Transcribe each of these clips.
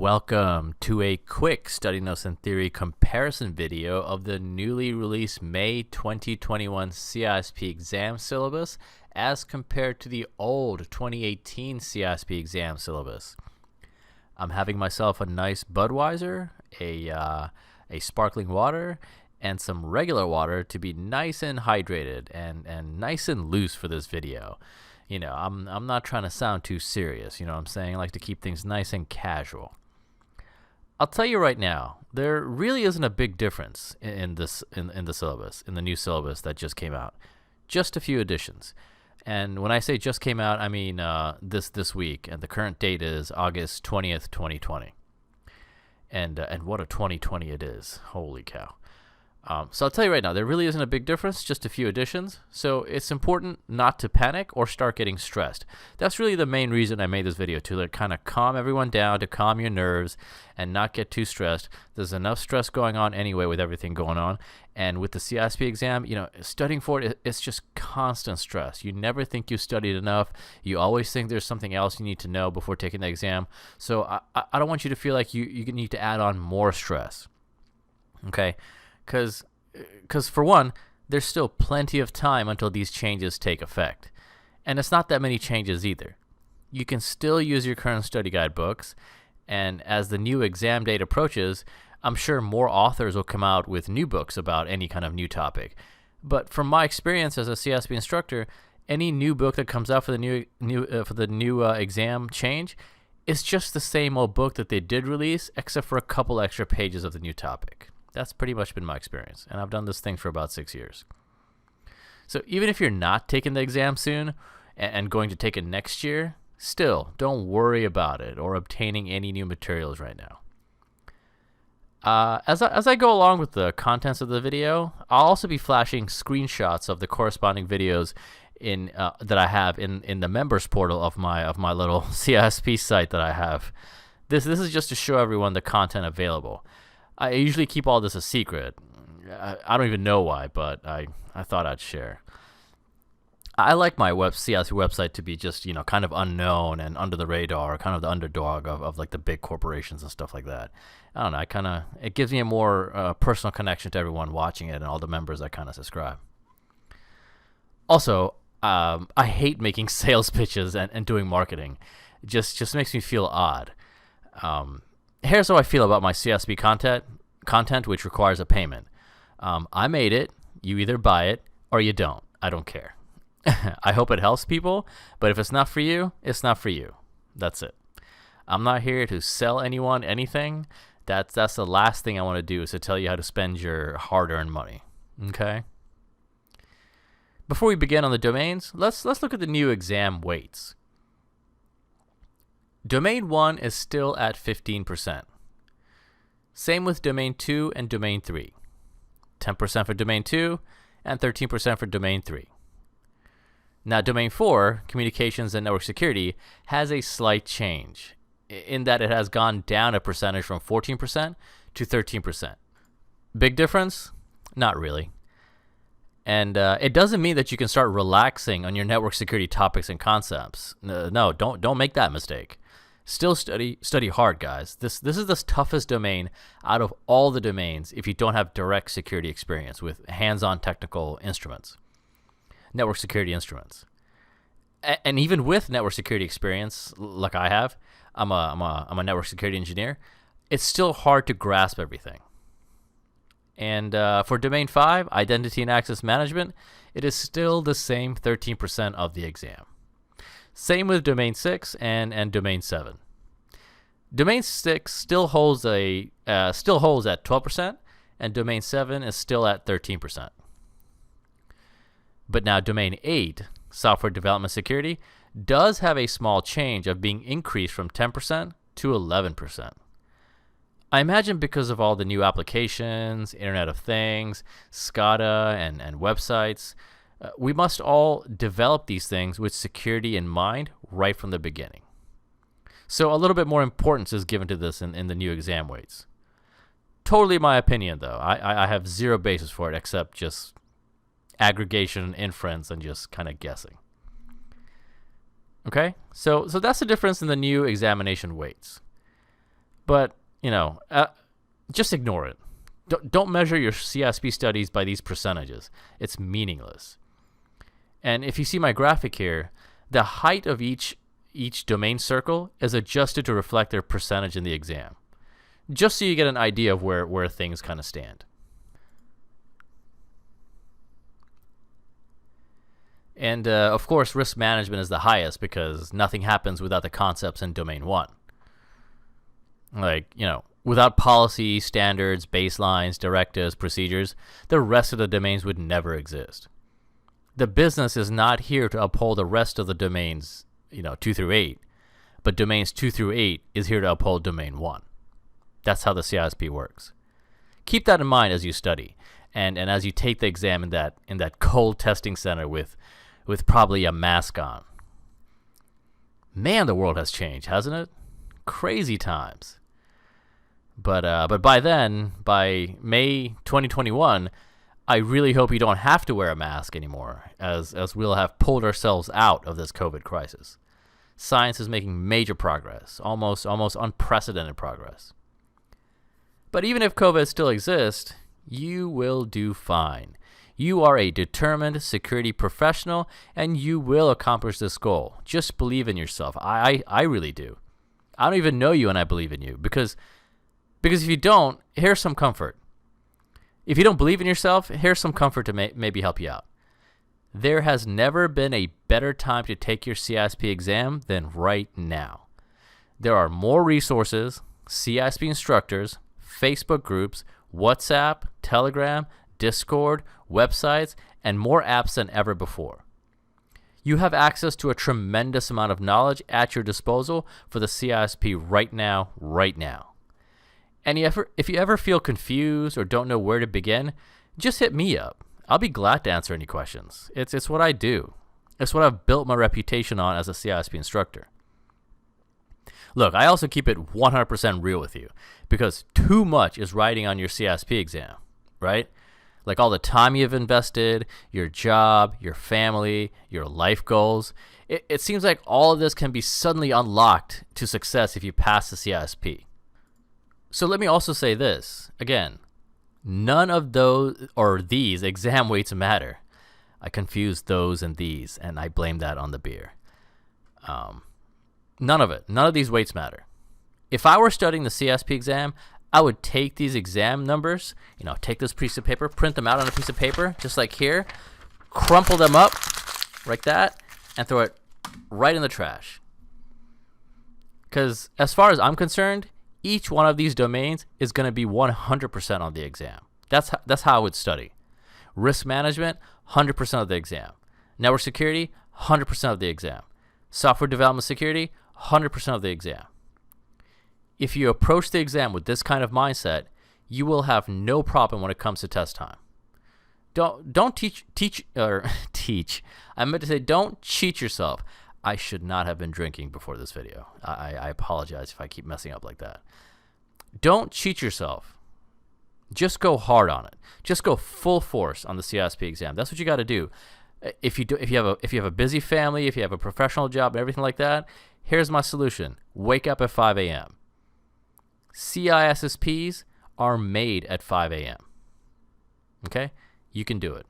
Welcome to a quick study notes and theory comparison video of the newly released May 2021 CISSP exam syllabus as compared to the old 2018 CISSP exam syllabus. I'm having myself a nice Budweiser, a sparkling water, and some regular water to be nice and hydrated and nice and loose for this video. You know, I'm not trying to sound too serious, you know what I'm saying? I like to keep things nice and casual. I'll tell you right now, there really isn't a big difference in the syllabus, in the new syllabus that just came out. Just a few additions. And when I say just came out, I mean this week, and the current date is August 20th, 2020. And what a 2020 it is. Holy cow. So I'll tell you right now, there really isn't a big difference, just a few additions. So it's important not to panic or start getting stressed. That's really the main reason I made this video, to kind of calm everyone down, to calm your nerves and not get too stressed. There's enough stress going on anyway with everything going on. And with the CISSP exam, you know, studying for it, it's just constant stress. You never think you studied enough. You always think there's something else you need to know before taking the exam. So I don't want you to feel like you need to add on more stress. Okay? Because for one, there's still plenty of time until these changes take effect. And it's not that many changes either. You can still use your current study guide books, and as the new exam date approaches, I'm sure more authors will come out with new books about any kind of new topic. But from my experience as a CISSP instructor, any new book that comes out for the new exam change is just the same old book that they did release, except for a couple extra pages of the new topic. That's pretty much been my experience, and I've done this thing for about 6 years. So even if you're not taking the exam soon and going to take it next year, still don't worry about it or obtaining any new materials right now. As I go along with the contents of the video, I'll also be flashing screenshots of the corresponding videos that I have in the members portal of my little CISSP site that I have. This is just to show everyone the content available. I usually keep all this a secret. I don't even know why, but I thought I'd share. I like my CISSP website to be just, you know, kind of unknown and under the radar, kind of the underdog of like the big corporations and stuff like that. I don't know. It gives me a more personal connection to everyone watching it and all the members that kind of subscribe. Also, I hate making sales pitches and doing marketing. It just makes me feel odd. Here's how I feel about my CISSP content which requires a payment. I made it. You either buy it or you don't. I don't care. I hope it helps people, but if it's not for you, it's not for you. That's it. I'm not here to sell anyone anything. That's the last thing I want to do, is to tell you how to spend your hard-earned money. Okay? Before we begin on the domains, let's look at the new exam weights. Domain 1 is still at 15%. Same with Domain 2 and Domain 3. 10% for Domain 2 and 13% for Domain 3. Now, Domain 4, Communications and Network Security, has a slight change in that it has gone down a percentage from 14% to 13%. Big difference? Not really. And it doesn't mean that you can start relaxing on your network security topics and concepts. No, don't make that mistake. Still study hard, guys. This is the toughest domain out of all the domains if you don't have direct security experience with hands-on technical instruments, network security instruments. And even with network security experience, like I have, I'm a network security engineer, it's still hard to grasp everything. And for Domain 5, Identity and Access Management, it is still the same 13% of the exam. Same with Domain 6 and Domain 7. Domain 6 still holds at 12%, and Domain 7 is still at 13%. But now Domain 8, Software Development Security, does have a small change of being increased from 10% to 11%. I imagine because of all the new applications, Internet of Things, SCADA, and websites, we must all develop these things with security in mind right from the beginning. So a little bit more importance is given to this in the new exam weights. Totally my opinion, though. I have zero basis for it except just aggregation, inference, and just kind of guessing. Okay, so that's the difference in the new examination weights. But, just ignore it. Don't measure your CISSP studies by these percentages. It's meaningless. And if you see my graphic here, the height of each domain circle is adjusted to reflect their percentage in the exam, just so you get an idea of where things kind of stand. And of course, risk management is the highest because nothing happens without the concepts in domain 1. Without policy, standards, baselines, directives, procedures, the rest of the domains would never exist. The business is not here to uphold the rest of the domains, 2 through 8, but domains 2 through 8 is here to uphold domain 1. That's how the CISSP works. Keep that in mind as you study, and as you take the exam in that cold testing center with probably a mask on. Man, the world has changed, hasn't it? Crazy times. But by then, by May 2021, I really hope you don't have to wear a mask anymore, as we'll have pulled ourselves out of this COVID crisis. Science is making major progress, almost unprecedented progress. But even if COVID still exists, you will do fine. You are a determined security professional, and you will accomplish this goal. Just believe in yourself. I really do. I don't even know you, and I believe in you, because if you don't, here's some comfort. If you don't believe in yourself, here's some comfort to maybe help you out. There has never been a better time to take your CISSP exam than right now. There are more resources, CISSP instructors, Facebook groups, WhatsApp, Telegram, Discord, websites, and more apps than ever before. You have access to a tremendous amount of knowledge at your disposal for the CISSP right now. And if you ever feel confused or don't know where to begin, just hit me up. I'll be glad to answer any questions. It's what I do. It's what I've built my reputation on as a CISSP instructor. Look, I also keep it 100% real with you because too much is riding on your CISSP exam, right? Like all the time you've invested, your job, your family, your life goals. It seems like all of this can be suddenly unlocked to success if you pass the CISSP. So let me also say this. Again, none of those or these exam weights matter. I confused those and these, and I blame that on the beer. None of these weights matter. If I were studying the CISSP exam, I would take these exam numbers, take this piece of paper, print them out on a piece of paper, just like here, crumple them up like that, and throw it right in the trash. Because as far as I'm concerned, each one of these domains is going to be 100% on the exam. That's how I would study. Risk management, 100% of the exam. Network security, 100% of the exam. Software development security, 100% of the exam. If you approach the exam with this kind of mindset, you will have no problem when it comes to test time. Don't teach. I meant to say don't cheat yourself. I should not have been drinking before this video. I apologize if I keep messing up like that. Don't cheat yourself. Just go hard on it. Just go full force on the CISSP exam. That's what you got to do. If you have a busy family, if you have a professional job and everything like that, here's my solution. Wake up at 5 a.m. CISSPs are made at 5 a.m. Okay? You can do it.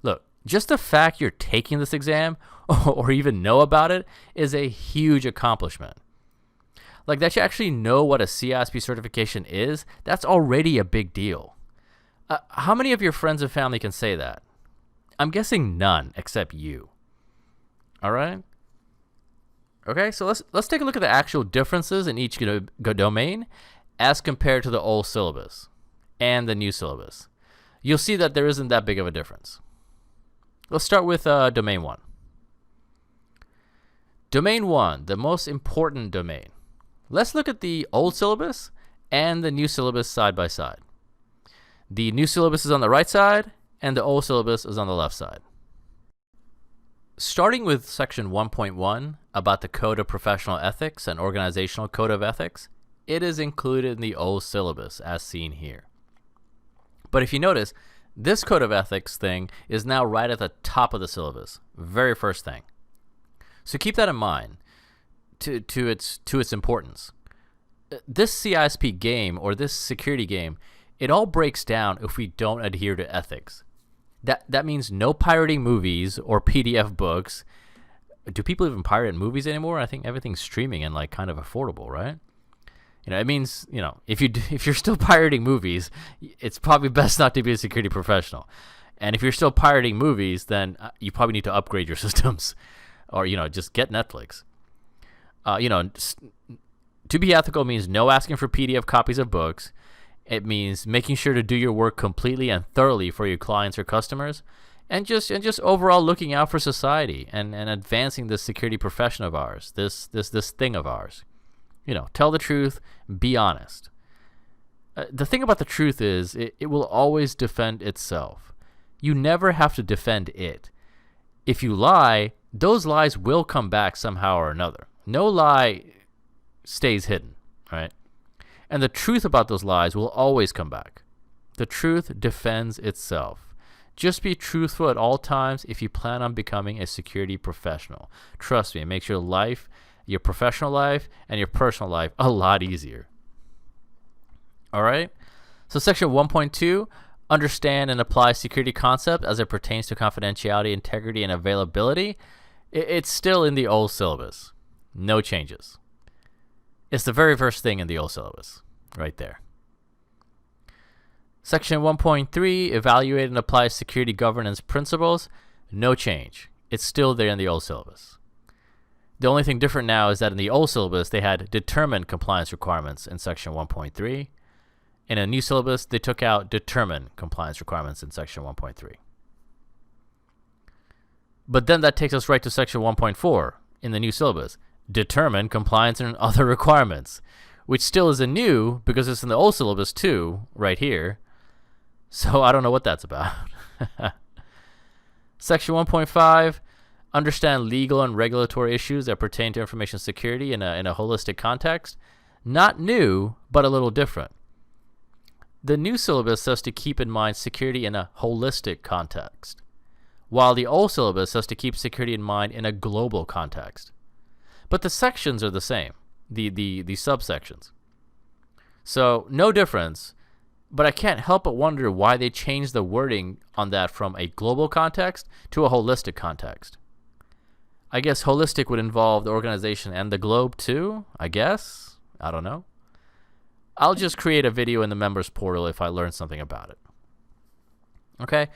Look, just the fact you're taking this exam or even know about it is a huge accomplishment. Like that you actually know what a CISSP certification is, that's already a big deal. How many of your friends and family can say that? I'm guessing none except you. All right? Okay, so let's take a look at the actual differences in each domain as compared to the old syllabus and the new syllabus. You'll see that there isn't that big of a difference. Let's start with domain 1. Domain 1, the most important domain. Let's look at the old syllabus and the new syllabus side by side. The new syllabus is on the right side, and the old syllabus is on the left side. Starting with section 1.1 about the Code of Professional Ethics and Organizational Code of Ethics, it is included in the old syllabus as seen here. But if you notice, this Code of Ethics thing is now right at the top of the syllabus, very first thing. So keep that in mind to its importance. this CISP game or this security game, it all breaks down if we don't adhere to ethics. That means no pirating movies or PDF books. Do people even pirate movies anymore? I think everything's streaming and like kind of affordable, right? It means, if you're still pirating movies, it's probably best not to be a security professional. And if you're still pirating movies, then you probably need to upgrade your systems, or just get Netflix. To be ethical means no asking for PDF copies of books. It means making sure to do your work completely and thoroughly for your clients or customers, and just overall looking out for society and advancing this security profession of ours, this thing of ours. Tell the truth, be honest. The thing about the truth is it will always defend itself. You never have to defend it. If you lie, those lies will come back somehow or another. No lie stays hidden, right? And the truth about those lies will always come back. The truth defends itself. Just be truthful at all times if you plan on becoming a security professional. Trust me, it makes your life, your professional life, and your personal life a lot easier. All right? So section 1.2, understand and apply security concept as it pertains to confidentiality, integrity, and availability. It's still in the old syllabus. No changes. It's the very first thing in the old syllabus, right there. Section 1.3, evaluate and apply security governance principles. No change. It's still there in the old syllabus. The only thing different now is that in the old syllabus, they had determined compliance requirements in section 1.3. In a new syllabus, they took out determined compliance requirements in section 1.3. But then that takes us right to section 1.4 in the new syllabus. Determine compliance and other requirements, which still isn't new because it's in the old syllabus too, right here. So I don't know what that's about. Section 1.5, understand legal and regulatory issues that pertain to information security in a holistic context. Not new, but a little different. The new syllabus says to keep in mind security in a holistic context, while the old syllabus says to keep security in mind in a global context. But the sections are the same, the subsections. So no difference, but I can't help but wonder why they changed the wording on that from a global context to a holistic context. I guess holistic would involve the organization and the globe too, I guess. I don't know. I'll just create a video in the members portal if I learn something about it. Okay.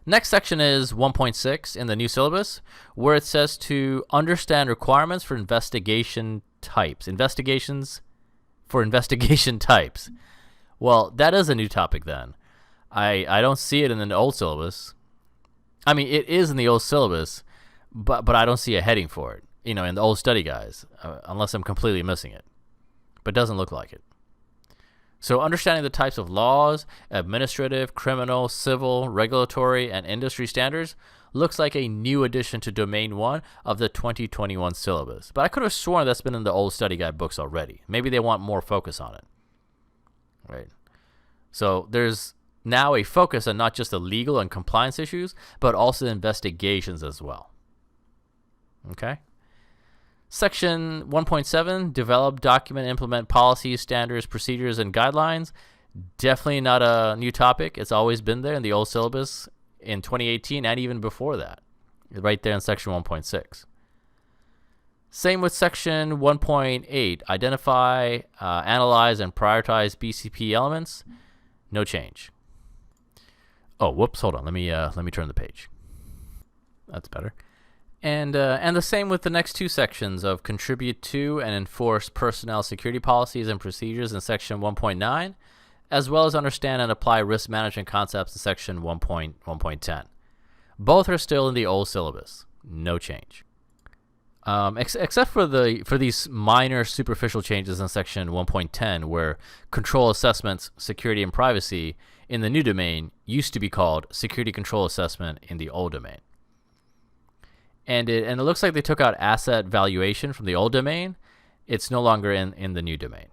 Next section is 1.6 in the new syllabus, where it says to understand requirements for investigation types. Investigations for investigation types. Well, that is a new topic then. I don't see it in the old syllabus. I mean, it is in the old syllabus, but I don't see a heading for it, in the old study guides, unless I'm completely missing it. But it doesn't look like it. So understanding the types of laws, administrative, criminal, civil, regulatory, and industry standards looks like a new addition to Domain 1 of the 2021 syllabus. But I could have sworn that's been in the old study guide books already. Maybe they want more focus on it. Right? So there's now a focus on not just the legal and compliance issues, but also the investigations as well. Okay? Section 1.7, develop, document, implement policies, standards, procedures, and guidelines. Definitely not a new topic. It's always been there in the old syllabus in 2018 and even before that, right there in section 1.6. Same with section 1.8, identify, analyze, and prioritize BCP elements. No change. Oh, whoops, hold on. Let me turn the page. That's better. And the same with the next two sections of contribute to and enforce personnel security policies and procedures in section 1.9, as well as understand and apply risk management concepts in section 1.10. Both are still in the old syllabus. No change. Except for these minor superficial changes in section 1.10, where control assessments, security, and privacy in the new domain used to be called security control assessment in the old domain. And it looks like they took out asset valuation from the old domain. It's no longer in the new domain.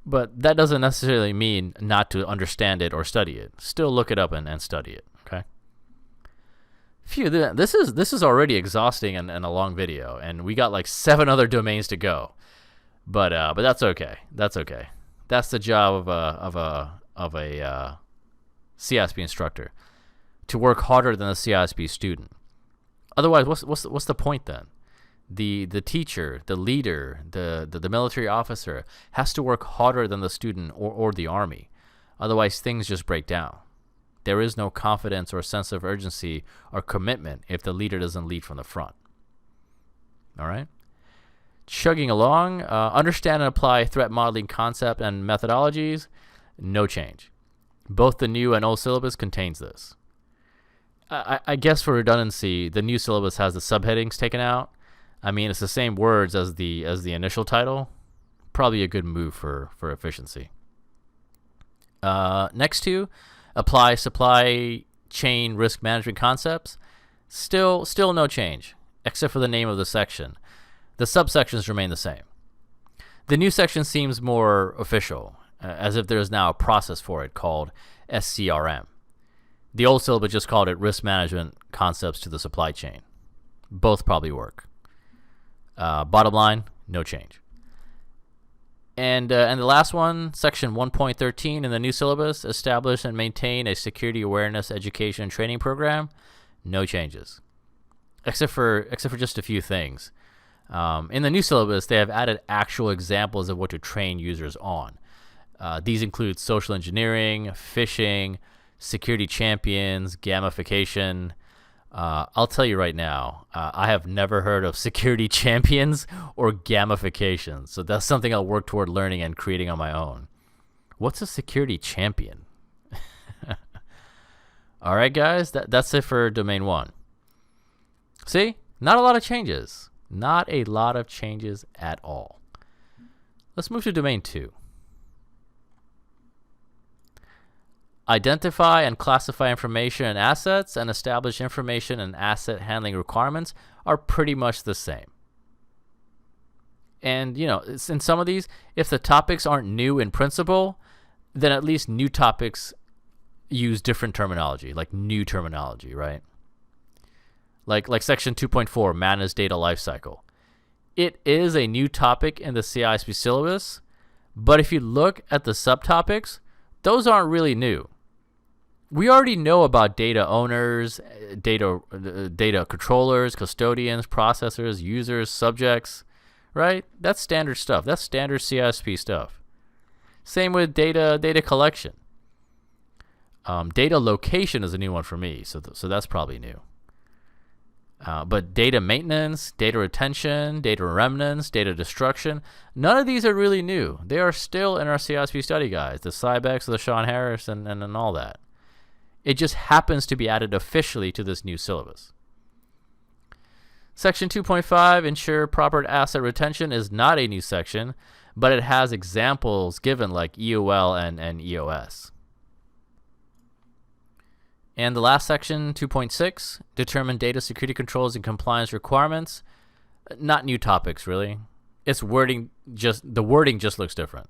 But that doesn't necessarily mean not to understand it or study it. Still look it up and study it, okay? Phew, this is already exhausting and a long video, and we got like 7 other domains to go. But that's okay. That's okay. That's the job of a CISSP instructor, to work harder than the CISSP student. Otherwise, what's the point then? The teacher, the leader, the military officer has to work harder than the student or the army. Otherwise, things just break down. There is no confidence or sense of urgency or commitment if the leader doesn't lead from the front. All right? Chugging along, understand and apply threat modeling concept and methodologies, no change. Both the new and old syllabus contains this. I guess for redundancy, the new syllabus has the subheadings taken out. I mean, it's the same words as the initial title. Probably a good move for efficiency. Next two, apply supply chain risk management concepts. Still no change, except for the name of the section. The subsections remain the same. The new section seems more official, as if there is now a process for it called SCRM. The old syllabus just called it risk management concepts to the supply chain. Both probably work. Bottom line, no change. And the last one, section 1.13 in the new syllabus, establish and maintain a security awareness education and training program. No changes, except for just a few things. In the new syllabus, they have added actual examples of what to train users on. These include social engineering, phishing, security champions, gamification. I'll tell you right now, I have never heard of security champions or gamification, so that's something I'll work toward learning and creating on my own. What's a security champion? All right, guys, that's it for Domain 1. See? Not a lot of changes. Not a lot of changes at all. Let's move to Domain 2. Identify and classify information and assets and establish information and asset handling requirements are pretty much the same. And, in some of these, if the topics aren't new in principle, then at least new topics use different terminology, like new terminology, right? Like section 2.4, managed data lifecycle. It is a new topic in the CISSP syllabus, but if you look at the subtopics, those aren't really new. We already know about data owners, data controllers, custodians, processors, users, subjects, right? That's standard stuff. That's standard CISSP stuff. Same with data collection. Data location is a new one for me, so that's probably new. But data maintenance, data retention, data remnants, data destruction, none of these are really new. They are still in our CISSP study guides, the Cybex, the Sean Harris, and all that. It just happens to be added officially to this new syllabus. Section 2.5, ensure proper asset retention, is not a new section, but it has examples given like EOL and EOS. And the last section, 2.6, determine data security controls and compliance requirements. Not new topics, really. The wording just looks different.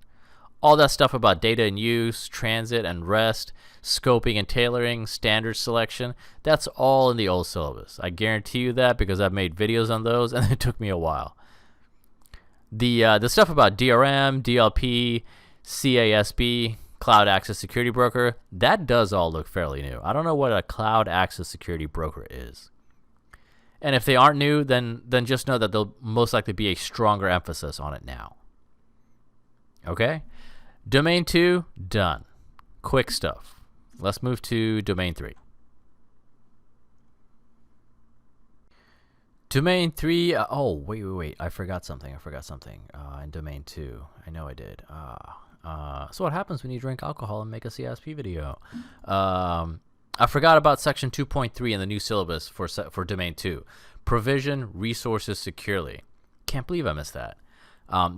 All that stuff about data in use, transit and rest, scoping and tailoring, standard selection, that's all in the old syllabus. I guarantee you that because I've made videos on those and it took me a while. The stuff about DRM, DLP, CASB, Cloud Access Security Broker, that does all look fairly new. I don't know what a Cloud Access Security Broker is. And if they aren't new, then just know that there'll most likely be a stronger emphasis on it now. Okay? Domain 2, done. Quick stuff. Let's move to Domain 3. Domain 3, wait. I forgot something. In Domain 2. I know I did. So what happens when you drink alcohol and make a CISSP video? I forgot about section 2.3 in the new syllabus for Domain 2. Provision resources securely. Can't believe I missed that.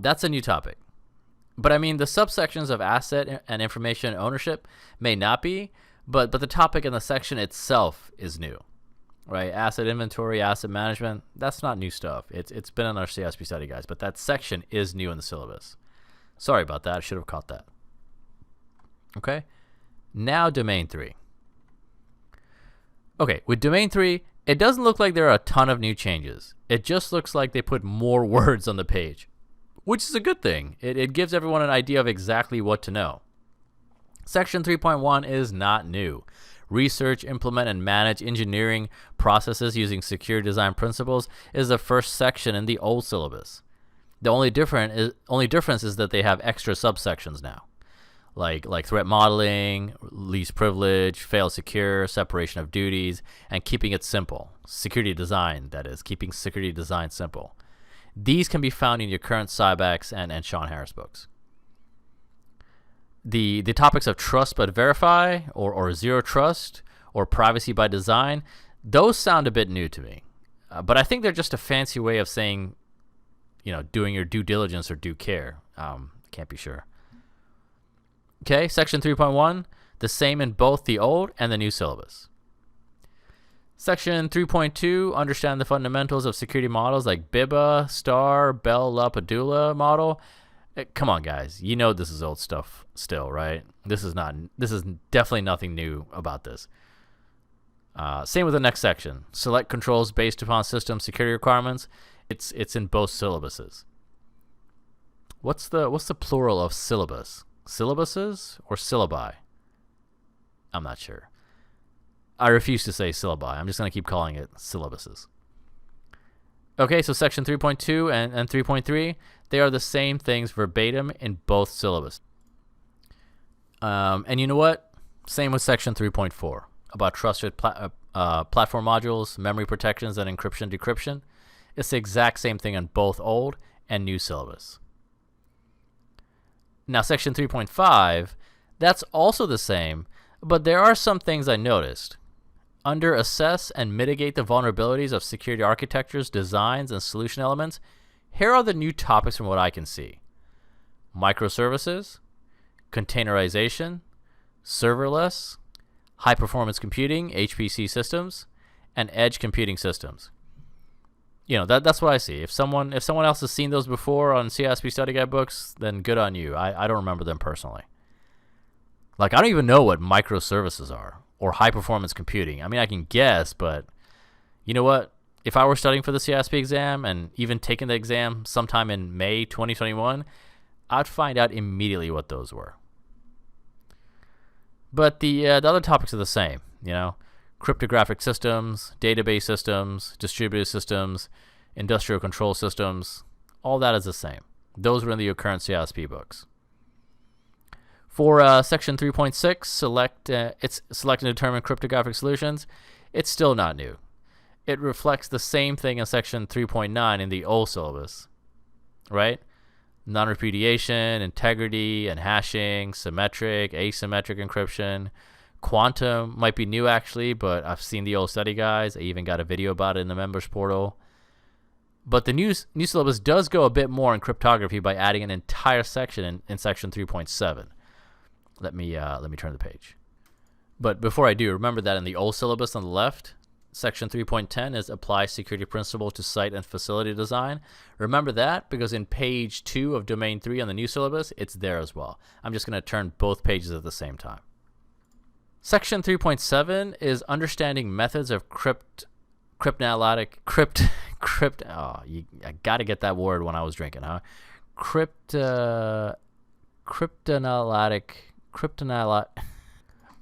That's a new topic. But I mean, the subsections of asset and information ownership may not be, but the topic in the section itself is new, right? Asset inventory, asset management, that's not new stuff. It's been in our CISSP study guides, but that section is new in the syllabus. Sorry about that. I should have caught that. Okay. Now Domain 3. Okay, with Domain 3, it doesn't look like there are a ton of new changes. It just looks like they put more words on the page. which is a good thing. It gives everyone an idea of exactly what to know. Section 3.1 is not new. Research, implement, and manage engineering processes using secure design principles is the first section in the old syllabus. The only difference is that they have extra subsections now, like threat modeling, least privilege, fail secure, separation of duties, and keeping it simple. Security design, that is, keeping security design simple. These can be found in your current Cybex and Sean Harris books. The topics of trust but verify, or zero trust, or privacy by design, those sound a bit new to me. But I think they're just a fancy way of saying, doing your due diligence or due care. Can't be sure. Okay, section 3.1, the same in both the old and the new syllabus. Section 3.2, understand the fundamentals of security models like BIBA, STAR, Bell, LaPadula model. Come on, guys. You know this is old stuff still, right? This is definitely nothing new about this. Same with the next section. Select controls based upon system security requirements. It's in both syllabuses. What's the plural of syllabus? Syllabuses or syllabi? I'm not sure. I refuse to say syllabi. I'm just going to keep calling it syllabuses. Okay, so section 3.2 and 3.3, they are the same things verbatim in both syllabus. And you know what? Same with section 3.4 about trusted platform modules, memory protections, and encryption decryption. It's the exact same thing in both old and new syllabus. Now, section 3.5, that's also the same, but there are some things I noticed. Under assess and mitigate the vulnerabilities of security architectures, designs, and solution elements, here are the new topics from what I can see. Microservices, containerization, serverless, high-performance computing, HPC systems, and edge computing systems. That's what I see. If someone else has seen those before on CISSP study guide books, then good on you. I don't remember them personally. I don't even know what microservices are or high-performance computing. I mean, I can guess, but you know what? If I were studying for the CISSP exam and even taking the exam sometime in May 2021, I'd find out immediately what those were. But the other topics are the same, cryptographic systems, database systems, distributed systems, industrial control systems, all that is the same. Those were in the current CISSP books. For section 3.6, select and determine cryptographic solutions. It's still not new. It reflects the same thing in section 3.9 in the old syllabus, right? Non-repudiation, integrity, and hashing, symmetric, asymmetric encryption. Quantum might be new actually, but I've seen the old study guides. I even got a video about it in the members portal. But the new syllabus does go a bit more in cryptography by adding an entire section in section 3.7. Let me turn the page. But before I do, remember that in the old syllabus on the left, section 3.10 is apply security principle to site and facility design. Remember that because in page 2 of domain 3 on the new syllabus, it's there as well. I'm just going to turn both pages at the same time. Section 3.7 is understanding methods of I got to get that word when I was drinking, huh?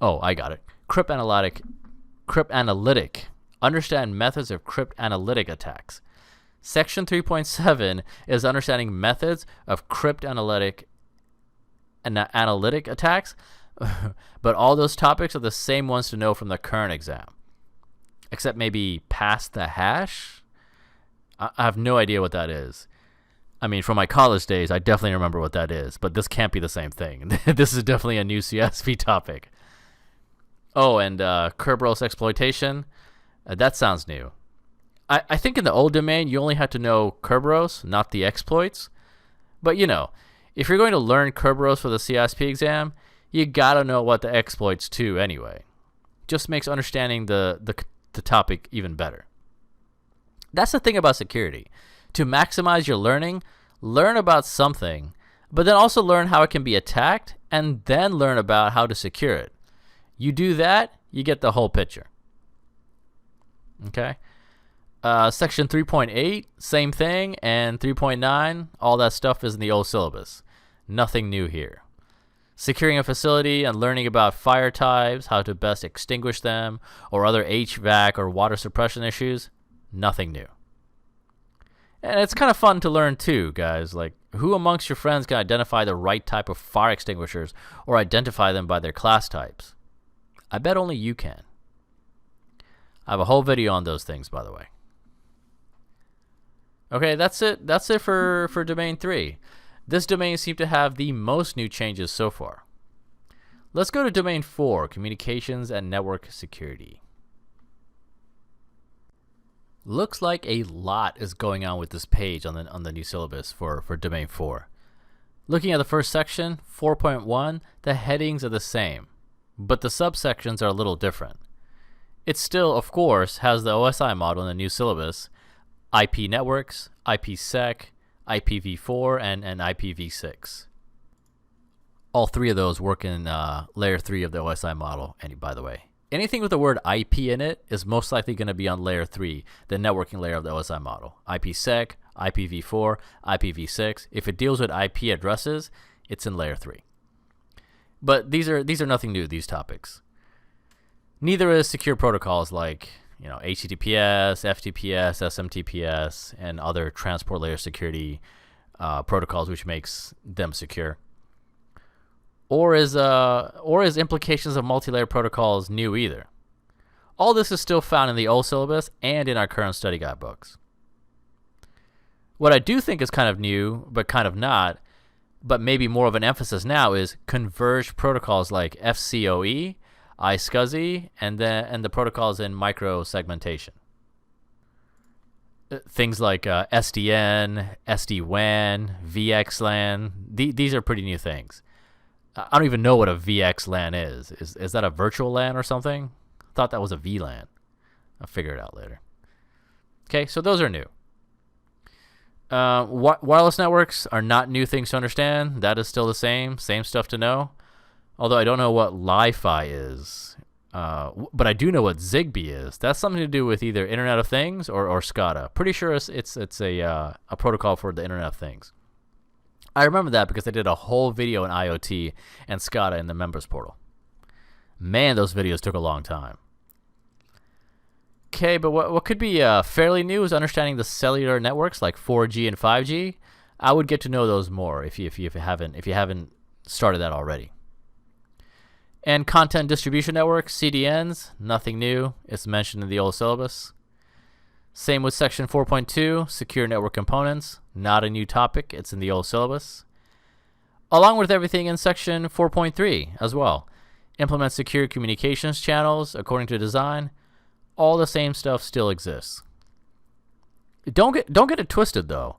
Oh, I got it. Cryptanalytic. Understand methods of cryptanalytic attacks. Section 3.7 is understanding methods of cryptanalytic and analytic attacks, but all those topics are the same ones to know from the current exam, except maybe pass the hash. I have no idea what that is. I mean, from my college days, I definitely remember what that is, but this can't be the same thing. This is definitely a new CISSP topic. Oh, and Kerberos exploitation. That sounds new. I think in the old domain, you only had to know Kerberos, not the exploits. But, if you're going to learn Kerberos for the CISSP exam, you gotta know what the exploits too anyway. Just makes understanding the topic even better. That's the thing about security. To maximize your learning, learn about something, but then also learn how it can be attacked, and then learn about how to secure it. You do that, you get the whole picture. Okay? Section 3.8, same thing, and 3.9, all that stuff is in the old syllabus. Nothing new here. Securing a facility and learning about fire types, how to best extinguish them, or other HVAC or water suppression issues, nothing new. And it's kind of fun to learn too, guys. Like, who amongst your friends can identify the right type of fire extinguishers or identify them by their class types? I bet only you can. I have a whole video on those things, by the way. Okay, that's it. That's it for Domain 3. This domain seemed to have the most new changes so far. Let's go to Domain 4, Communications and Network Security. Looks like a lot is going on with this page on the new syllabus for Domain 4. Looking at the first section, 4.1, the headings are the same, but the subsections are a little different. It still, of course, has the OSI model in the new syllabus, IP networks, IPsec, IPv4, and IPv6. All three of those work in layer 3 of the OSI model, and by the way. Anything with the word IP in it is most likely going to be on layer 3, the networking layer of the OSI model. IPsec, IPv4, IPv6. If it deals with IP addresses, it's in layer 3. But these are nothing new, these topics. Neither is secure protocols like HTTPS, FTPS, SMTPS, and other transport layer security protocols, which makes them secure. Or is implications of multi-layer protocols new either? All this is still found in the old syllabus and in our current study guide books. What I do think is kind of new, but kind of not, but maybe more of an emphasis now, is converged protocols like FCOE, iSCSI, and the protocols in micro-segmentation. Things like SDN, SD-WAN, VXLAN, these are pretty new things. I don't even know what a VXLAN is. Is that a virtual LAN or something? I thought that was a VLAN. I'll figure it out later. Okay, so those are new. Wireless networks are not new things to understand. That is still the same stuff to know. Although I don't know what Li-Fi is. But I do know what Zigbee is. That's something to do with either Internet of Things or SCADA. Pretty sure it's a protocol for the Internet of Things. I remember that because I did a whole video on IoT and SCADA in the members portal. Man, those videos took a long time. Okay, but what could be fairly new is understanding the cellular networks like 4G and 5G. I would get to know those more if you haven't started that already. And content distribution networks, CDNs, nothing new. It's mentioned in the old syllabus. Same with section 4.2, secure network components, not a new topic. It's in the old syllabus. Along with everything in section 4.3 as well. Implement secure communications channels according to design. All the same stuff still exists. Don't get it twisted though.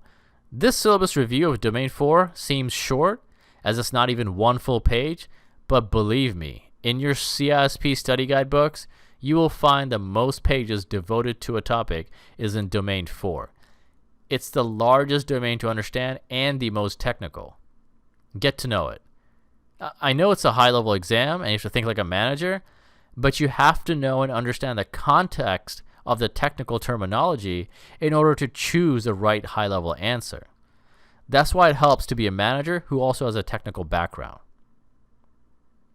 This syllabus review of Domain 4 seems short, as it's not even one full page, but believe me, in your CISSP study guide books, you will find the most pages devoted to a topic is in Domain 4. It's the largest domain to understand and the most technical. Get to know it. I know it's a high-level exam and you have to think like a manager, but you have to know and understand the context of the technical terminology in order to choose the right high-level answer. That's why it helps to be a manager who also has a technical background.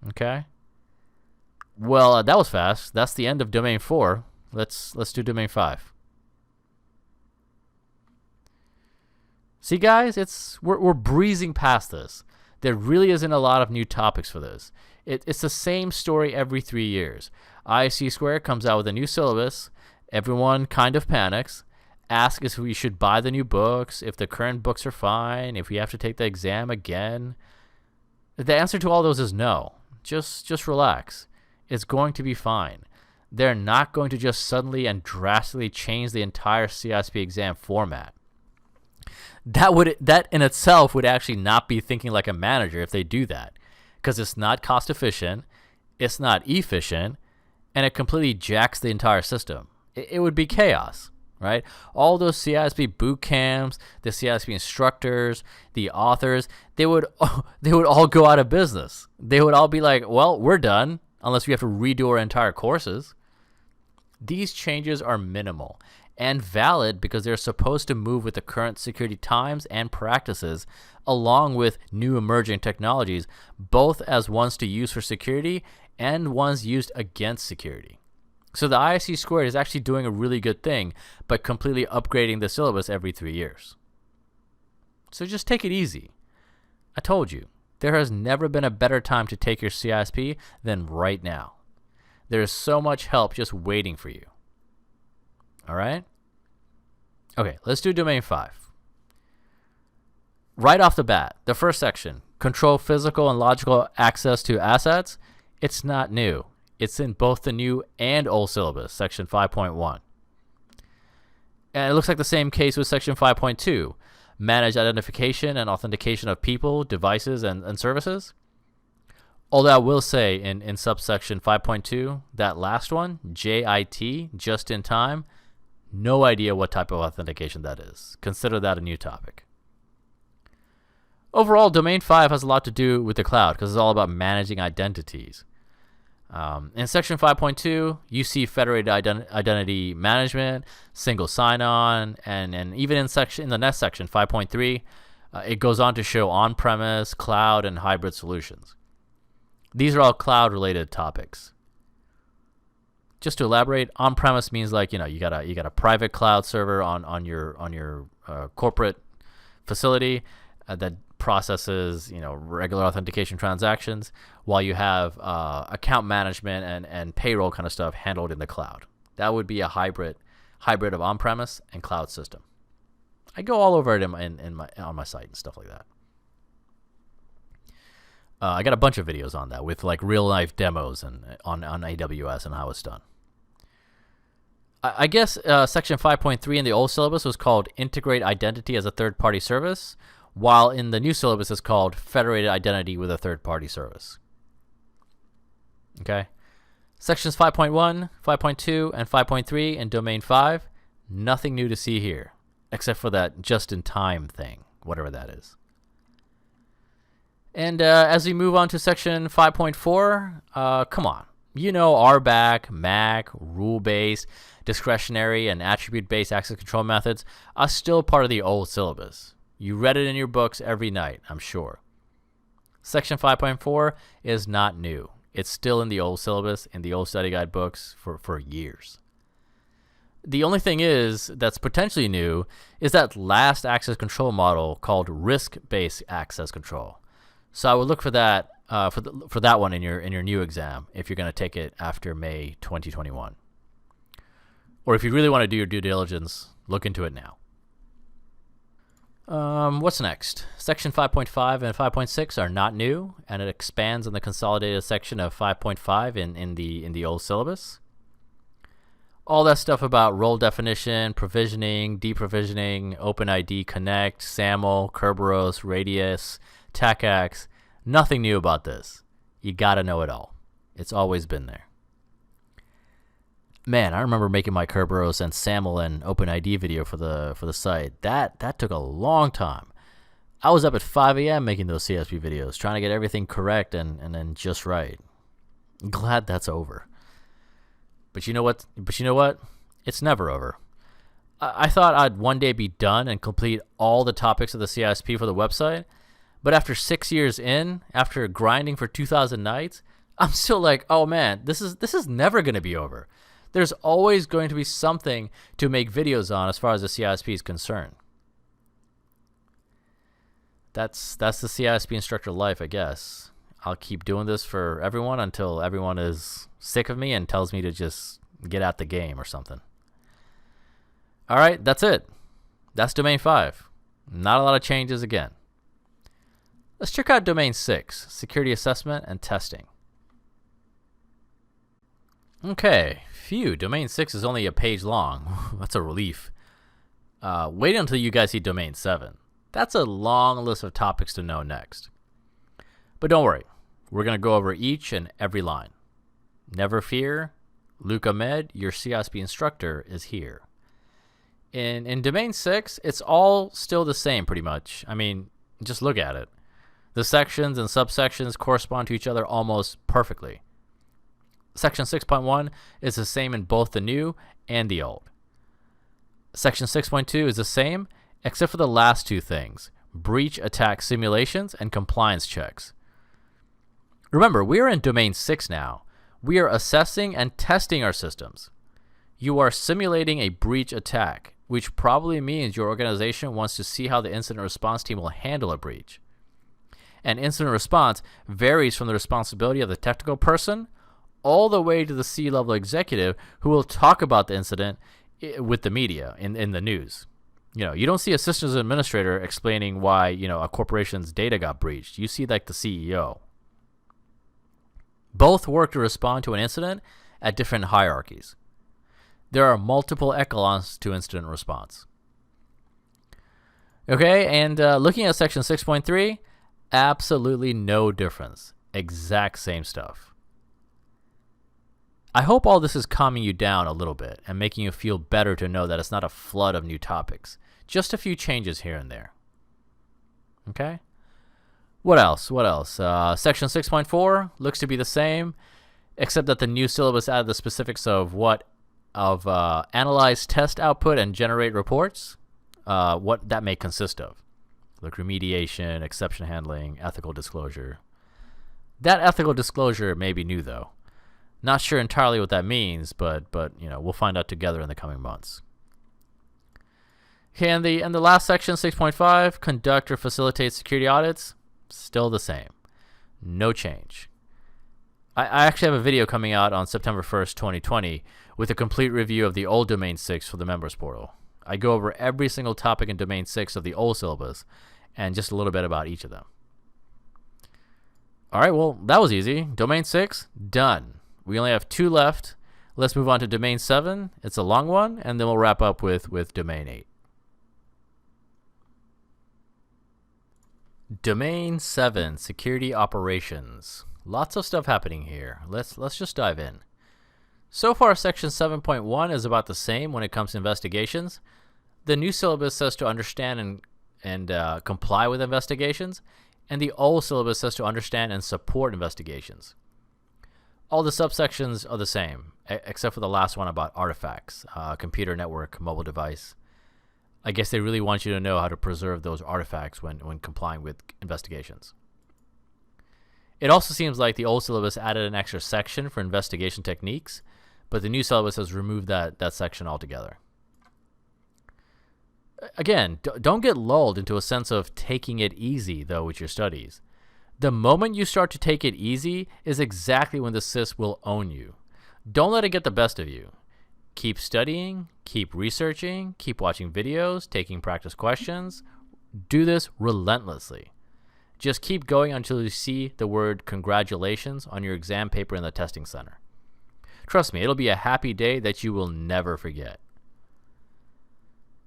Okay? Well, that was fast. That's the end of Domain 4. Let's do Domain 5. See, guys, we're breezing past this. There really isn't a lot of new topics for this. It's the same story every 3 years. ISC Square comes out with a new syllabus. Everyone kind of panics. Asks if we should buy the new books, if the current books are fine, if we have to take the exam again. The answer to all those is no. Just relax. It's going to be fine. They're not going to just suddenly and drastically change the entire CISSP exam format. That in itself would actually not be thinking like a manager if they do that, because it's not cost efficient, it's not efficient, and it completely jacks the entire system. It would be chaos, right? All those CISSP boot camps, the CISSP instructors, the authors, they would all go out of business. They would all be like, well, we're done, unless we have to redo our entire courses. These changes are minimal, and valid because they're supposed to move with the current security times and practices, along with new emerging technologies, both as ones to use for security and ones used against security. So the ISC squared is actually doing a really good thing by completely upgrading the syllabus every 3 years. So just take it easy. I told you, there has never been a better time to take your CISSP than right now. There is so much help just waiting for you. All right? Okay, let's do Domain 5. Right off the bat, the first section, control physical and logical access to assets, it's not new. It's in both the new and old syllabus, section 5.1. And it looks like the same case with section 5.2, manage identification and authentication of people, devices, and services. Although I will say in subsection 5.2, that last one, JIT, just in time, no idea what type of authentication that is. Consider that a new topic. Overall, Domain 5 has a lot to do with the cloud because it's all about managing identities. In section 5.2, you see federated identity management, single sign-on, and even in the next section, 5.3, it goes on to show on-premise, cloud, and hybrid solutions. These are all cloud-related topics. Just to elaborate, on-premise means like you got a private cloud server on your corporate facility that processes regular authentication transactions, while you have account management and payroll kind of stuff handled in the cloud. That would be a hybrid of on-premise and cloud system. I go all over it on my site and stuff like that. I got a bunch of videos on that with like real life demos and on AWS and how it's done. I guess section 5.3 in the old syllabus was called integrate identity as a third-party service, while in the new syllabus it's called federated identity with a third-party service. Okay? Sections 5.1, 5.2, and 5.3 in Domain 5, nothing new to see here, except for that just-in-time thing, whatever that is. And as we move on to section 5.4, come on. RBAC, MAC, rule-based, discretionary, and attribute-based access control methods are still part of the old syllabus. You read it in your books every night, I'm sure. Section 5.4 is not new. It's still in the old syllabus, in the old study guide books for years. The only thing that's potentially new is that last access control model called risk-based access control. So I would look for that for that one in your new exam if you're going to take it after May 2021. Or if you really want to do your due diligence, look into it now. What's next? Section 5.5 and 5.6 are not new, and it expands on the consolidated section of 5.5 in the old syllabus. All that stuff about role definition, provisioning, deprovisioning, OpenID Connect, SAML, Kerberos, Radius, TACACS, nothing new about this. You gotta know it all. It's always been there. Man, I remember making my Kerberos and SAML and OpenID video for the site. That took a long time. I was up at 5 a.m. making those CSP videos, trying to get everything correct and then just right. Glad that's over. But you know what? It's never over. I thought I'd one day be done and complete all the topics of the CISP for the website. But after 6 years in, after grinding for 2,000 nights, I'm still like, oh man, this is never going to be over. There's always going to be something to make videos on as far as the CISP is concerned. That's the CISP instructor life, I guess. I'll keep doing this for everyone until everyone is sick of me and tells me to just get out the game or something. All right, that's it. That's Domain 5. Not a lot of changes again. Let's check out Domain 6, Security Assessment and Testing. Okay, phew, Domain 6 is only a page long. That's a relief. Wait until you guys see Domain 7. That's a long list of topics to know next. But don't worry, we're going to go over each and every line. Never fear, Luke Ahmed, your CISP instructor, is here. In Domain 6, it's all still the same pretty much. I mean, just look at it. The sections and subsections correspond to each other almost perfectly. Section 6.1 is the same in both the new and the old. Section 6.2 is the same, except for the last two things: breach attack simulations and compliance checks. Remember, we are in Domain 6 now. We are assessing and testing our systems. You are simulating a breach attack, which probably means your organization wants to see how the incident response team will handle a breach. And incident response varies from the responsibility of the technical person all the way to the C-level executive who will talk about the incident with the media in the news. You don't see a systems administrator explaining why, a corporation's data got breached. You see like the CEO. Both work to respond to an incident at different hierarchies. There are multiple echelons to incident response. Okay, and looking at section 6.3, absolutely no difference. Exact same stuff. I hope all this is calming you down a little bit and making you feel better to know that it's not a flood of new topics. Just a few changes here and there. Okay? What else? Section 6.4 looks to be the same, except that the new syllabus added the specifics of analyze test output and generate reports, what that may consist of. Like remediation, exception handling, ethical disclosure. That ethical disclosure may be new, though. Not sure entirely what that means, but we'll find out together in the coming months. Okay, and the last section, 6.5, conduct or facilitate security audits, still the same. No change. I actually have a video coming out on September 1st, 2020, with a complete review of the old Domain 6 for the members portal. I go over every single topic in Domain 6 of the old syllabus, and just a little bit about each of them. All right, well, that was easy. Domain 6, done. We only have 2 left. Let's move on to Domain 7. It's a long one, and then we'll wrap up with Domain 8. Domain 7, Security Operations. Lots of stuff happening here. Let's just dive in. So far, Section 7.1 is about the same when it comes to investigations. The new syllabus says to understand and comply with investigations, and the old syllabus says to understand and support investigations. All the subsections are the same, except for the last one about artifacts, computer network, mobile device. I guess they really want you to know how to preserve those artifacts when complying with investigations. It also seems like the old syllabus added an extra section for investigation techniques, but the new syllabus has removed that section altogether. Again, don't get lulled into a sense of taking it easy, though, with your studies. The moment you start to take it easy is exactly when the CISSP will own you. Don't let it get the best of you. Keep studying, keep researching, keep watching videos, taking practice questions. Do this relentlessly. Just keep going until you see the word congratulations on your exam paper in the testing center. Trust me, it'll be a happy day that you will never forget.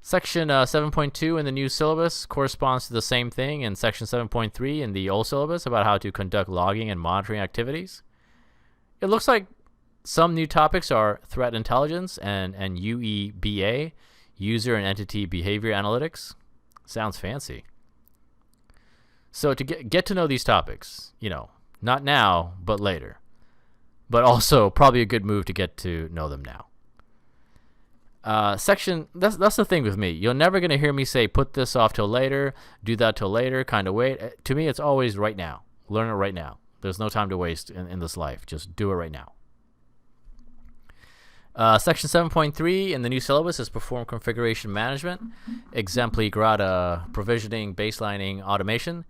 Section 7.2 in the new syllabus corresponds to the same thing in Section 7.3 in the old syllabus about how to conduct logging and monitoring activities. It looks like some new topics are threat intelligence and UEBA, user and entity behavior analytics. Sounds fancy. So to get to know these topics, not now, but later. But also probably a good move to get to know them now. That's the thing with me. You're never going to hear me say, put this off till later, do that till later, kind of wait. To me, it's always right now. Learn it right now. There's no time to waste in this life. Just do it right now. Section 7.3 in the new syllabus is perform configuration management, exempli grata, provisioning, baselining, automation.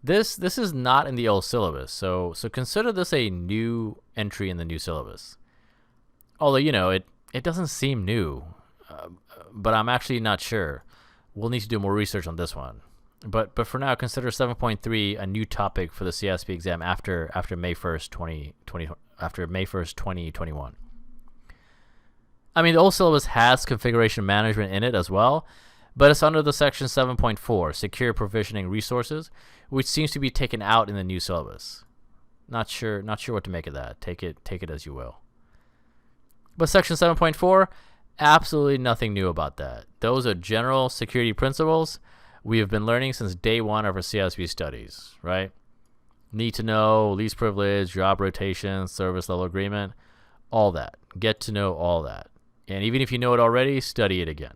This is not in the old syllabus, so consider this a new entry in the new syllabus. Although, it doesn't seem new, but I'm actually not sure. We'll need to do more research on this one. But for now, consider 7.3 a new topic for the CISSP exam after May 1st, 2021. I mean, the old syllabus has configuration management in it as well, but it's under the section 7.4, secure provisioning resources, which seems to be taken out in the new syllabus. Not sure what to make of that. Take it as you will. But section 7.4, absolutely nothing new about that. Those are general security principles we have been learning since day one of our CISSP studies, right? Need to know, least privilege, job rotation, service level agreement, all that. Get to know all that. And even if you know it already, study it again.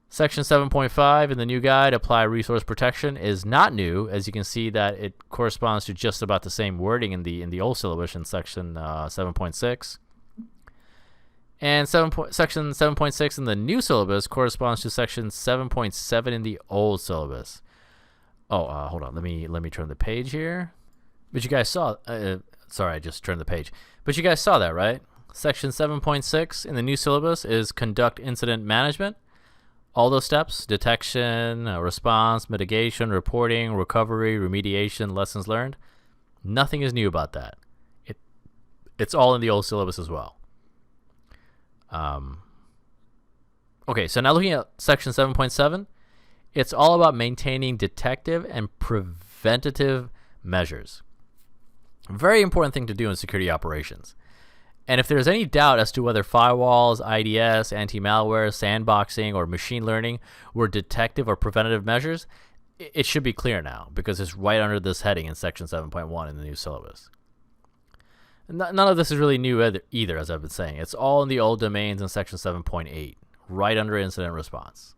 Section 7.5 in the new guide, Apply Resource Protection, is not new, as you can see that it corresponds to just about the same wording in the old syllabus in Section 7.6. And Section 7.6 in the new syllabus corresponds to Section 7.7 in the old syllabus. Hold on. Let me turn the page here. But you guys saw... sorry, I just turned the page. But you guys saw that, right? Section 7.6 in the new syllabus is Conduct Incident Management. All those steps: detection, response, mitigation, reporting, recovery, remediation, lessons learned. Nothing is new about that. It's all in the old syllabus as well. Okay, so now looking at Section 7.7, it's all about maintaining detective and preventative measures. Very important thing to do in security operations. And if there's any doubt as to whether firewalls, IDS, anti-malware, sandboxing, or machine learning were detective or preventative measures, it should be clear now, because it's right under this heading in Section 7.1 in the new syllabus. None of this is really new either, as I've been saying. It's all in the old domains in Section 7.8, right under incident response.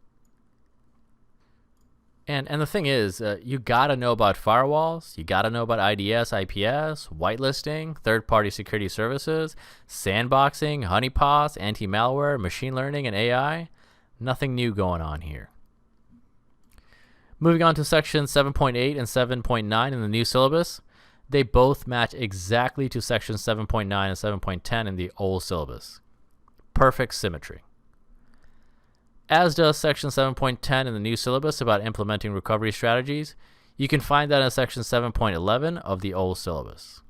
And the thing is, you got to know about firewalls, you got to know about IDS, IPS, whitelisting, third-party security services, sandboxing, honeypots, anti-malware, machine learning, and AI. Nothing new going on here. Moving on to Section 7.8 and 7.9 in the new syllabus, they both match exactly to Section 7.9 and 7.10 in the old syllabus. Perfect symmetry. As does Section 7.10 in the new syllabus about implementing recovery strategies. You can find that in Section 7.11 of the old syllabus.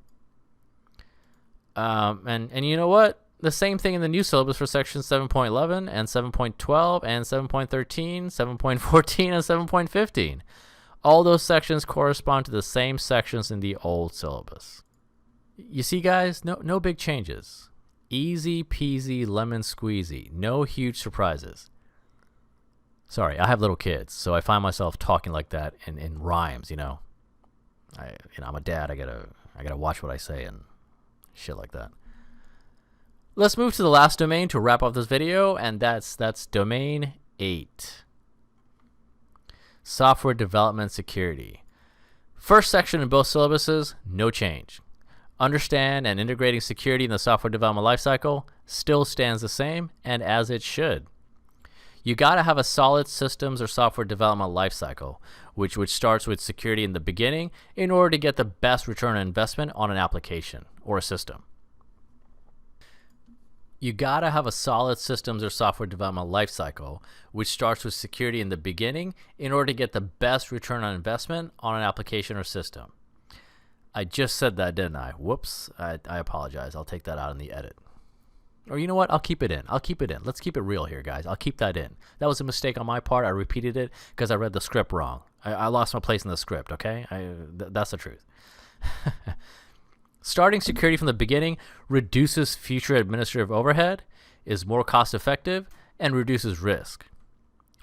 And you know what? The same thing in the new syllabus for Section 7.11 and 7.12 and 7.13, 7.14, and 7.15. All those sections correspond to the same sections in the old syllabus. You see, guys, no big changes. Easy peasy lemon squeezy. No huge surprises. Sorry, I have little kids, so I find myself talking like that in rhymes, you know. I'm a dad. I gotta watch what I say and shit like that. Let's move to the last domain to wrap up this video, and that's Domain 8. Software Development Security. First section in both syllabuses, no change. Understand and integrating security in the software development lifecycle still stands the same, and as it should. You got to have a solid systems or software development lifecycle, which starts with security in the beginning in order to get the best return on investment on an application or a system. You got to have a solid systems or software development lifecycle, which starts with security in the beginning in order to get the best return on investment on an application or system. I just said that, didn't I? Whoops. I apologize. I'll take that out in the edit. Or you know what? I'll keep it in. Let's keep it real here, guys. I'll keep that in. That was a mistake on my part. I repeated it because I read the script wrong. I lost my place in the script, okay? That's the truth. Starting security from the beginning reduces future administrative overhead, is more cost effective, and reduces risk.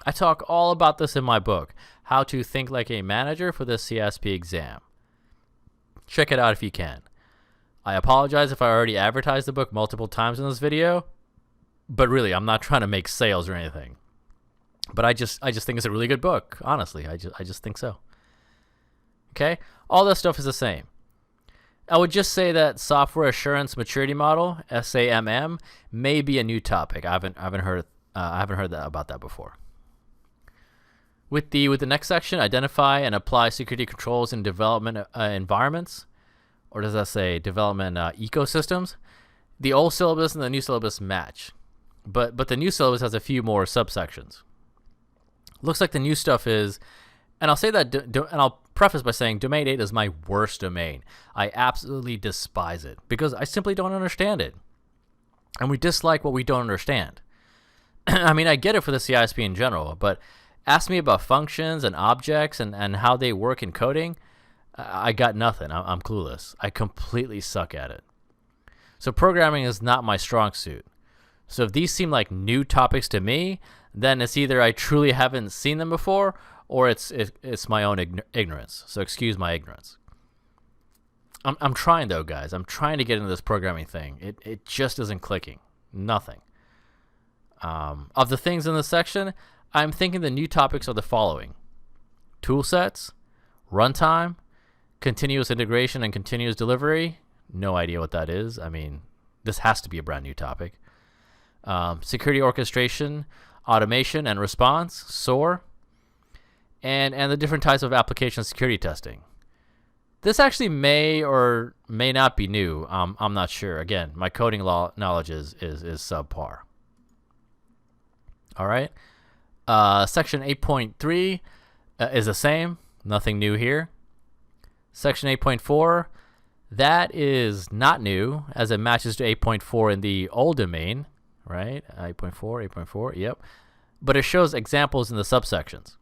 I talk all about this in my book, How to Think Like a Manager for the CISSP exam. Check it out if you can. I apologize if I already advertised the book multiple times in this video, but really, I'm not trying to make sales or anything. But I just think it's a really good book, honestly. I just think so. Okay? All that stuff is the same. I would just say that Software Assurance Maturity Model, SAMM, may be a new topic. I haven't heard about that before. With the next section, identify and apply security controls in development environments. Or does that say development ecosystems? The old syllabus and the new syllabus match, but the new syllabus has a few more subsections. Looks like the new stuff is, and I'll say that, and I'll preface by saying Domain 8 is my worst domain. I absolutely despise it because I simply don't understand it, and we dislike what we don't understand. I mean, I get it for the CISSP in general, but ask me about functions and objects and how they work in coding. I got nothing. I'm clueless. I completely suck at it. So programming is not my strong suit. So if these seem like new topics to me, then it's either I truly haven't seen them before, or it's my own ignorance. So excuse my ignorance. I'm trying though, guys. I'm trying to get into this programming thing. It just isn't clicking. Nothing. Of the things in this section, I'm thinking the new topics are the following: tool sets, runtime, continuous integration and continuous delivery. No idea what that is. I mean, this has to be a brand new topic. Security orchestration, automation and response, SOAR, and the different types of application security testing. This actually may or may not be new. I'm not sure. Again, my coding knowledge is subpar. All right. Section 8.3 is the same. Nothing new here. Section 8.4, that is not new, as it matches to 8.4 in the old domain, right? 8.4, yep. But it shows examples in the subsections.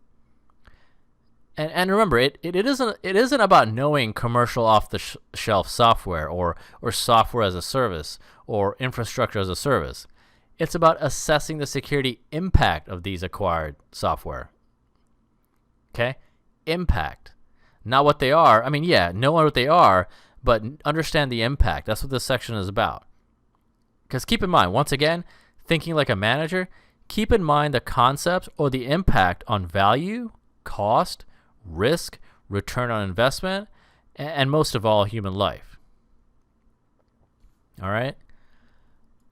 And remember, it isn't about knowing commercial off-the-shelf software or software as a service or infrastructure as a service. It's about assessing the security impact of these acquired software. Okay? Impact. Not what they are. I mean, yeah, know what they are, but understand the impact. That's what this section is about. Because keep in mind, once again, thinking like a manager, keep in mind the concepts or the impact on value, cost, risk, return on investment, and most of all, human life. All right.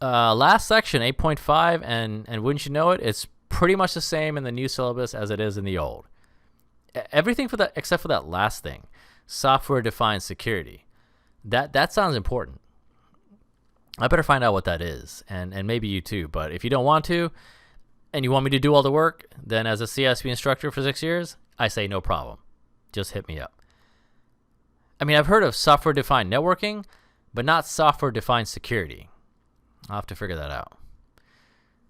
Last section, 8.5, and wouldn't you know it, it's pretty much the same in the new syllabus as it is in the old. Everything for that except for that last thing, software-defined security. That sounds important. I better find out what that is, and maybe you too. But if you don't want to, and you want me to do all the work, then as a CISSP instructor for 6 years, I say no problem. Just hit me up. I mean, I've heard of software-defined networking, but not software-defined security. I'll have to figure that out.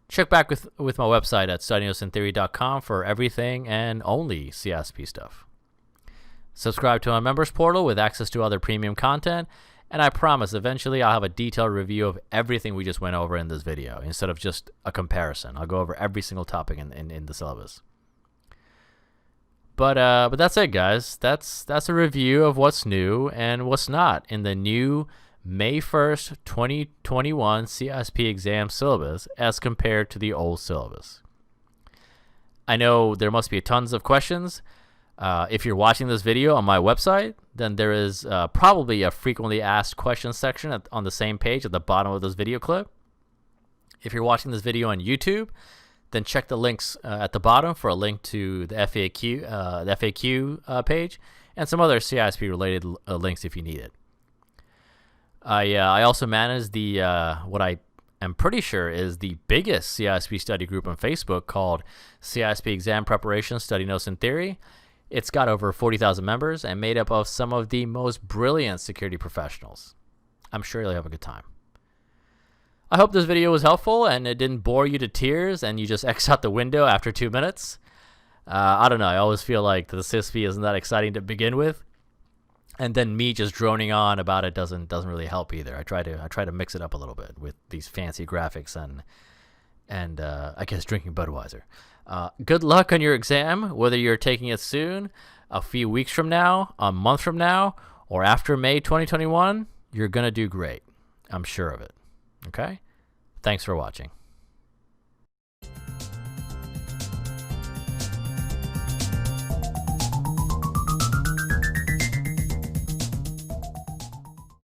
Check back with my website at studynosintheory.com for everything and only CISSP stuff. Subscribe to my members portal with access to other premium content, and I promise eventually I'll have a detailed review of everything we just went over in this video instead of just a comparison. I'll go over every single topic in the syllabus. But that's it, guys. That's a review of what's new and what's not in the new May 1st, 2021 CISSP exam syllabus as compared to the old syllabus. I know there must be tons of questions. If you're watching this video on my website, then there is probably a frequently asked questions section on the same page at the bottom of this video clip. If you're watching this video on YouTube, then check the links at the bottom for a link to the FAQ page and some other CISSP related links if you need it. I also manage the what I am pretty sure is the biggest CISSP study group on Facebook called CISSP Exam Preparation Study Notes and Theory. It's got over 40,000 members and made up of some of the most brilliant security professionals. I'm sure you'll have a good time. I hope this video was helpful and it didn't bore you to tears and you just X out the window after 2 minutes. I don't know. I always feel like the CISSP isn't that exciting to begin with. And then me just droning on about it doesn't really help either. I try to mix it up a little bit with these fancy graphics and I guess drinking Budweiser. Good luck on your exam, whether you're taking it soon, a few weeks from now, a month from now, or after May 2021. You're gonna do great. I'm sure of it. Okay? Thanks for watching.